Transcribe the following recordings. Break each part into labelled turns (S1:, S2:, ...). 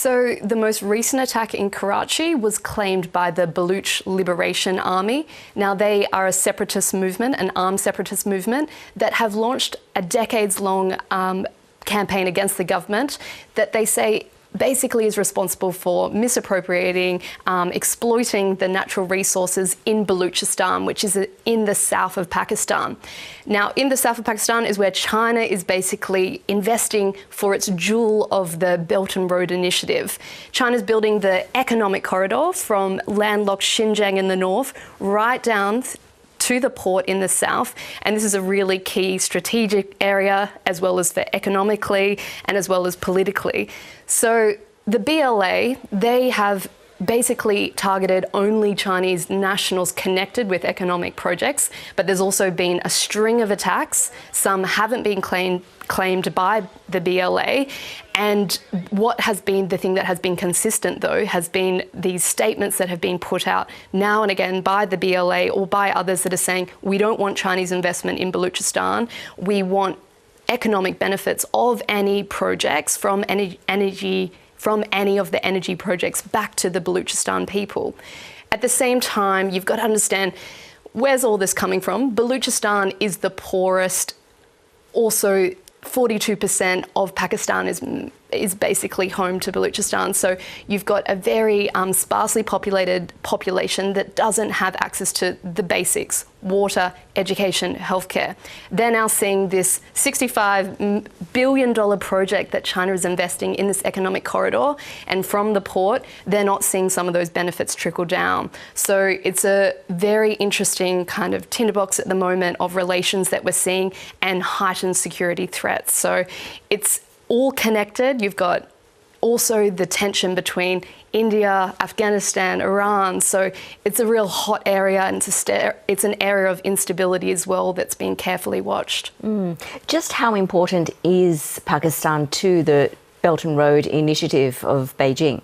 S1: So the most recent attack in Karachi was claimed by the Baluch Liberation Army. Now they are a separatist movement, an armed separatist movement that have launched a decades-long campaign against the government that they say basically is responsible for misappropriating, exploiting the natural resources in Baluchistan, which is in the south of Pakistan. Now, in the south of Pakistan is where China is basically investing for its jewel of the Belt and Road Initiative. China's building the economic corridor from landlocked Xinjiang in the north right down to the port in the south, and this is a really key strategic area as well as for economically and as well as politically. So the BLA, they have basically targeted only Chinese nationals connected with economic projects, but there's also been a string of attacks. Some haven't been claimed by the BLA, and what has been the thing that has been consistent though has been these statements that have been put out now and again by the BLA or by others that are saying we don't want Chinese investment in Baluchistan, we want economic benefits of any projects from any of the energy projects back to the Baluchistan people. At the same time, you've got to understand, where's all this coming from? Baluchistan is the poorest. Also, 42% of Pakistan is basically home to Baluchistan. So you've got a very sparsely populated population that doesn't have access to the basics: water, education, healthcare. They're now seeing this $65 billion project that China is investing in this economic corridor, and from the port, they're not seeing some of those benefits trickle down. So it's a very interesting kind of tinderbox at the moment of relations that we're seeing and heightened security threats. So it's all connected. You've got also the tension between India, Afghanistan, Iran. So it's a real hot area, and it's an area of instability as well that's being carefully watched.
S2: Just how important is Pakistan to the Belt and Road Initiative of Beijing?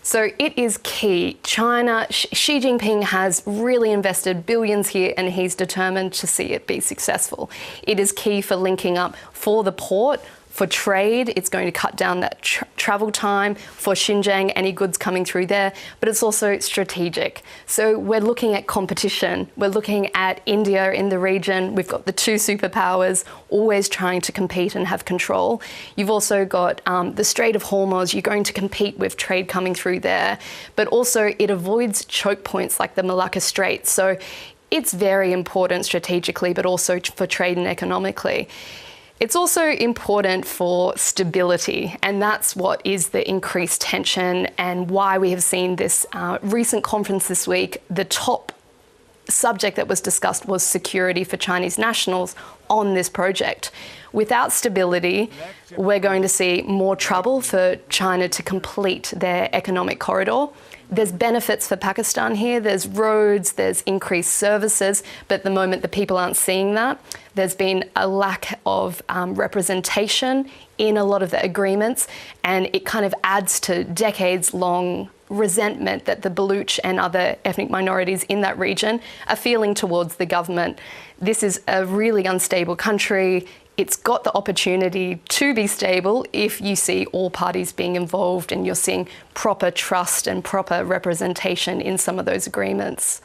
S1: So it is key. China, Xi Jinping has really invested billions here, and he's determined to see it be successful. It is key for linking up for the port, for trade. It's going to cut down that travel time for Xinjiang, any goods coming through there, but it's also strategic. So we're looking at competition. We're looking at India in the region. We've got the two superpowers always trying to compete and have control. You've also got the Strait of Hormuz. You're going to compete with trade coming through there, but also it avoids choke points like the Malacca Strait. So it's very important strategically, but also for trade and economically. It's also important for stability, and that's what is the increased tension and why we have seen this recent conference this week. The top subject that was discussed was security for Chinese nationals on this project. Without stability, we're going to see more trouble for China to complete their economic corridor. There's benefits for Pakistan here. There's roads, there's increased services, but at the moment the people aren't seeing that. There's been a lack of representation in a lot of the agreements, and it kind of adds to decades-long resentment that the Baluch and other ethnic minorities in that region are feeling towards the government. This is a really unstable country. It's got the opportunity to be stable if you see all parties being involved and you're seeing proper trust and proper representation in some of those agreements.